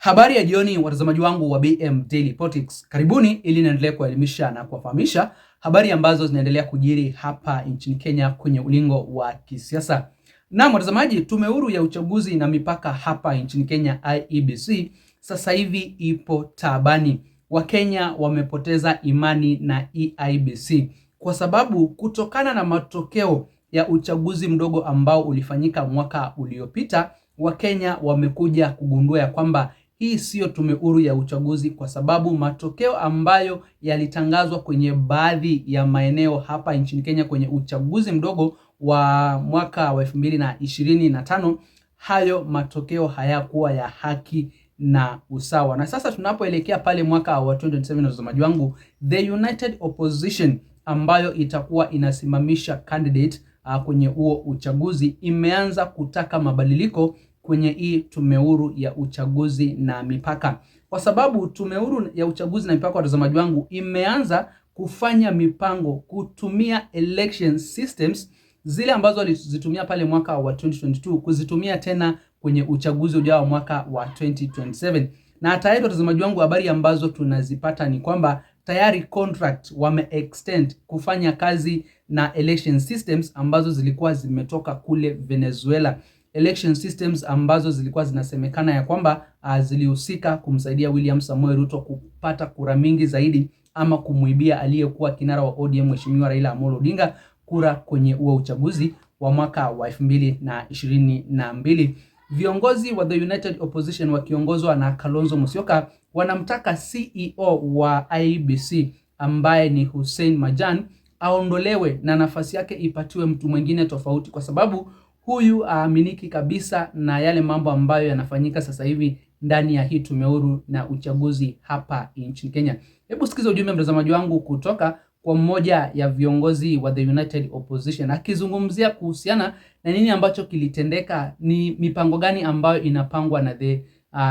Habari ya jioni watazamaji wangu wa BM Daily Politics. Karibuni ili niendelee kuelimisha na kuwafahamisha habari ambazo zinaendelea kujiri hapa nchini Kenya kwenye ulingo wa kisiasa. Na watazamaji, tume huru ya uchaguzi na mipaka hapa nchini Kenya IEBC sasa hivi ipo taabani. Wakenya wamepoteza imani na IEBC kwa sababu kutokana na matokeo ya uchaguzi mdogo ambao ulifanyika mwaka uliopita, Wakenya wamekuja kugundua ya kwamba hii sio tume huru ya uchaguzi, kwa sababu matokeo ambayo yalitangazwa kwenye baadhi ya maeneo hapa nchini Kenya kwenye uchaguzi mdogo wa mwaka wa 2025, hayo matokeo hayakuwa ya haki na usawa. Na sasa tunapoelekea pale mwaka wa 2027, watazamaji wangu, the United Opposition ambayo itakuwa inasimamisha candidate kwenye huo uchaguzi imeanza kutaka mabadiliko kwenye hii tume huru ya uchaguzi na mipaka, kwa sababu tume huru ya uchaguzi na mipaka, watazamaji wangu, imeanza kufanya mipango kutumia election systems zile ambazo walizitumia pale mwaka wa 2022 kuzitumia tena kwenye uchaguzi ujao mwaka wa 2027. Na tayari watazamaji wangu, habari ambazo tunazipata ni kwamba tayari contract wame extend kufanya kazi na election systems ambazo zilikuwa zimetoka kule Venezuela. Election systems ambazo zilikuwa zinasemekana ya kwamba zilihusika kumsaidia William Samoei Ruto kupata kura mingi zaidi, ama kumuibia aliyekuwa kinara wa ODM Mheshimiwa Raila Amolo Odinga kura kwenye huo uchaguzi wa mwaka wa 2022. Viongozi wa the United Opposition wakiongozwa na Kalonzo Musyoka wanamtaka CEO wa IEBC ambaye ni Hussein Majan aondolewe na nafasi yake ipatiwe mtu mwingine tofauti, kwa sababu huyu haaminiki kabisa na yale mambo ambayo yanafanyika sasa hivi ndani ya hii tume huru na uchaguzi hapa nchini Kenya. Hebu sikiza ujumbe mtazamaji wangu kutoka kwa mmoja ya viongozi wa the United Opposition akizungumzia kuhusiana na nini ambacho kilitendeka, ni mipango gani ambayo inapangwa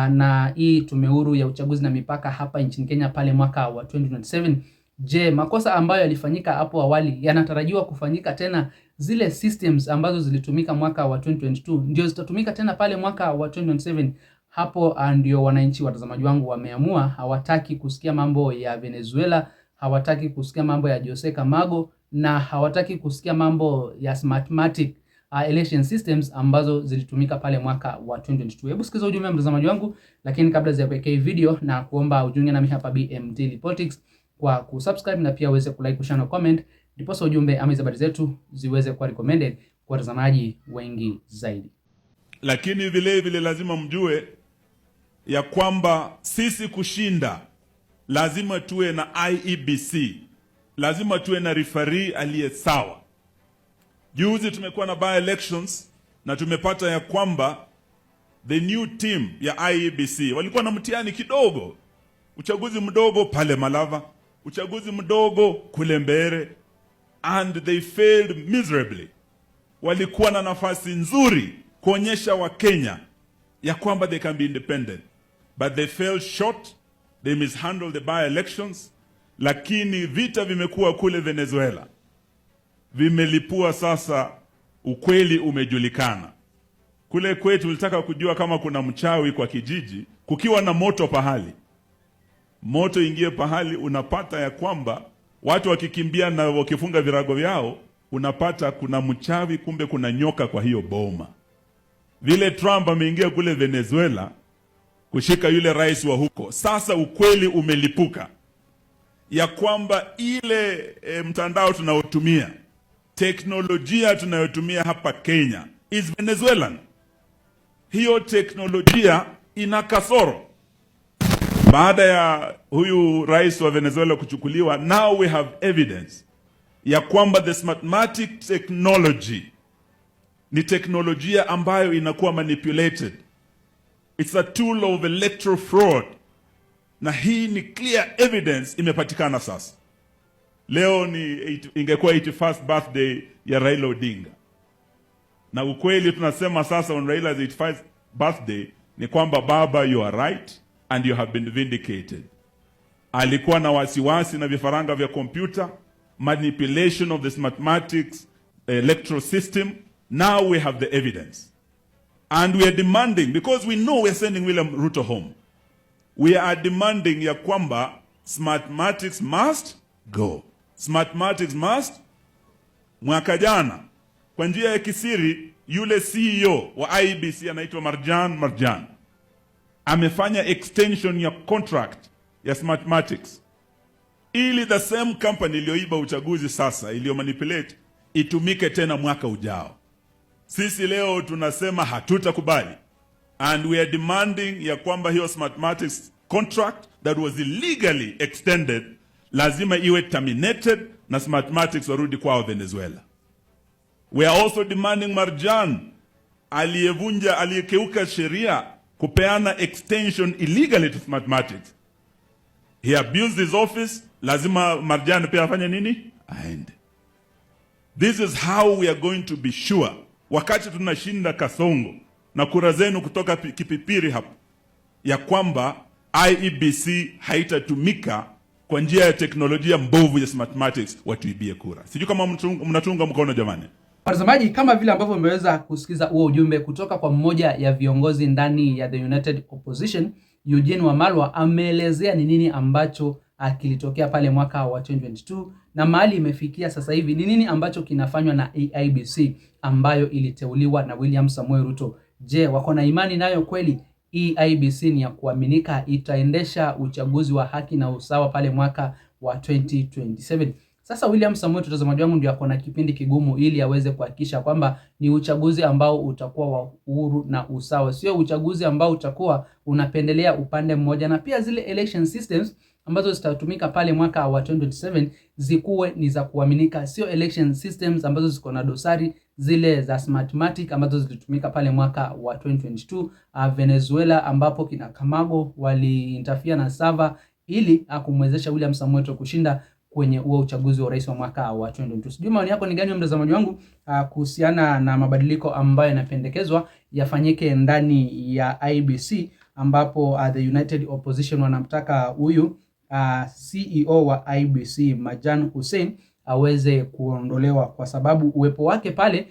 na hii tume huru ya uchaguzi na mipaka hapa nchini Kenya pale mwaka wa 2027. Je, makosa ambayo yalifanyika hapo awali yanatarajiwa kufanyika tena? Zile systems ambazo zilitumika mwaka wa 2022 ndio zitatumika tena pale mwaka wa 2027? Hapo ndio wananchi, watazamaji wangu, wameamua. Hawataki kusikia mambo ya Venezuela, hawataki kusikia mambo ya Jose Camargo, na hawataki kusikia mambo ya Smartmatic election systems ambazo zilitumika pale mwaka wa 2022. Hebu sikiza ujumbe mtazamaji wangu, lakini kabla ya kuweka video na kuomba ujiunge nami hapa BM Daily Politics kwa kusubscribe na pia uweze kulike, kushare na comment, ndipo ujumbe ama habari zetu ziweze kuwa recommended kwa watazamaji wengi zaidi. Lakini vile vile lazima mjue ya kwamba sisi kushinda lazima tuwe na IEBC, lazima tuwe na referee aliye sawa. Juzi tumekuwa na by elections na tumepata ya kwamba the new team ya IEBC walikuwa na mtihani kidogo. Uchaguzi mdogo pale Malava, uchaguzi mdogo kule Mbere, and they failed miserably. Walikuwa na nafasi nzuri kuonyesha Wakenya ya kwamba they can be independent, but they fell short. They mishandled the by elections. Lakini vita vimekuwa kule Venezuela, vimelipua sasa. Ukweli umejulikana. Kule kwetu tulitaka kujua kama kuna mchawi kwa kijiji. Kukiwa na moto pahali, moto ingie pahali, unapata ya kwamba watu wakikimbia na wakifunga virago vyao, unapata kuna mchawi, kumbe kuna nyoka kwa hiyo boma. Vile Trump ameingia kule Venezuela kushika yule rais wa huko, sasa ukweli umelipuka ya kwamba ile mtandao tunaotumia, teknolojia tunayotumia hapa Kenya is Venezuelan. Hiyo teknolojia ina kasoro. Baada ya huyu rais wa Venezuela kuchukuliwa, now we have evidence ya kwamba the Smartmatic technology ni teknolojia ambayo inakuwa manipulated. It's a tool of electoral fraud. Na hii ni clear evidence imepatikana sasa. Leo ingekuwa 81st birthday ya Raila Odinga. Na ukweli tunasema sasa on Raila's 81st birthday ni kwamba baba, you are right and you have been vindicated. Alikuwa na wasiwasi na vifaranga vya computer, manipulation of the Smartmatics electoral system. Now we have the evidence. And we are demanding, because we know we are sending William Ruto home. we are demanding ya kwamba Smartmatics must go. Smartmatics must. Mwaka jana kwa njia ya kisiri yule CEO wa IEBC anaitwa Marjan amefanya extension ya contract ya Smartmatics ili the same company iliyoiba uchaguzi sasa, iliyo manipulate, itumike tena mwaka ujao. Sisi leo tunasema hatutakubali, and we are demanding ya kwamba hiyo Smartmatics contract that was illegally extended lazima iwe terminated na Smartmatics warudi kwao Venezuela. We are also demanding Marjan aliyekeuka sheria kupeana extension illegally to Smartmatics. He abused his office, lazima Marjan pia afanye nini? Aende. This is how we are going to be sure wakati tunashinda Kasongo na kura zenu kutoka Kipipiri hapo ya kwamba IEBC haitatumika kwa njia ya teknolojia mbovu ya Smartmatics watuibie kura. Sijui kama mnatunga mkono jamani. Watazamaji, kama vile ambavyo mmeweza kusikiza huo ujumbe kutoka kwa mmoja ya viongozi ndani ya the United Opposition, Eugene Wamalwa ameelezea ni nini ambacho kilitokea pale mwaka wa 2022 na mahali imefikia sasa hivi, ni nini ambacho kinafanywa na IEBC ambayo iliteuliwa na William Samoei Ruto. Je, wako na imani nayo kweli? IEBC ni ya kuaminika, itaendesha uchaguzi wa haki na usawa pale mwaka wa 2027. Sasa William Samoei, mtazamaji wangu, ndio ako na kipindi kigumu ili aweze kuhakikisha kwamba ni uchaguzi ambao utakuwa wa uhuru na usawa, sio uchaguzi ambao utakuwa unapendelea upande mmoja, na pia zile election systems ambazo zitatumika pale mwaka wa 2027 zikuwe ni za kuaminika, sio election systems ambazo ziko na dosari zile za Smartmatic ambazo zilitumika pale mwaka wa 2022 Venezuela, ambapo kina Camargo waliinterfere na server ili kumwezesha William Samoei Ruto kushinda kwenye huo uchaguzi wa rais wa mwaka wa 2022. Sijui maoni yako ni gani mtazamaji wangu kuhusiana na mabadiliko ambayo yanapendekezwa yafanyike ndani ya IEBC, ambapo the United Opposition wanamtaka huyu CEO wa IEBC Marjan Hussein aweze kuondolewa kwa sababu uwepo wake pale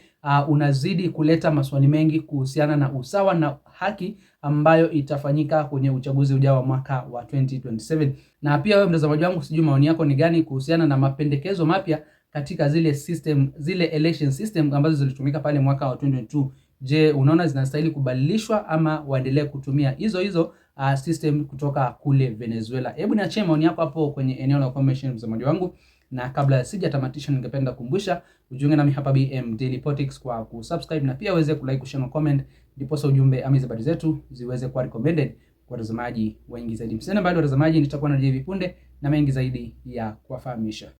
unazidi kuleta maswali mengi kuhusiana na usawa na haki ambayo itafanyika kwenye uchaguzi ujao wa mwaka wa 2027. Na pia wewe mtazamaji wangu, sijui maoni yako ni gani kuhusiana na mapendekezo mapya katika zile election system ambazo zilitumika pale mwaka wa 2022. Je, unaona zinastahili kubadilishwa ama waendelee kutumia hizo system kutoka kule Venezuela? Hebu niachie maoni yako hapo kwenye eneo la comment mtazamaji wangu. Na kabla sijatamatisha, ningependa kukumbusha ujiunge nami hapa BM Daily Politics kwa kusubscribe na pia uweze kulike, kushare na comment, ndipo ujumbe ama habari zetu ziweze kuwa recommended kwa watazamaji wengi zaidi. Msena bado watazamaji, nitakuwa na hivi punde na mengi zaidi ya kuwafahamisha.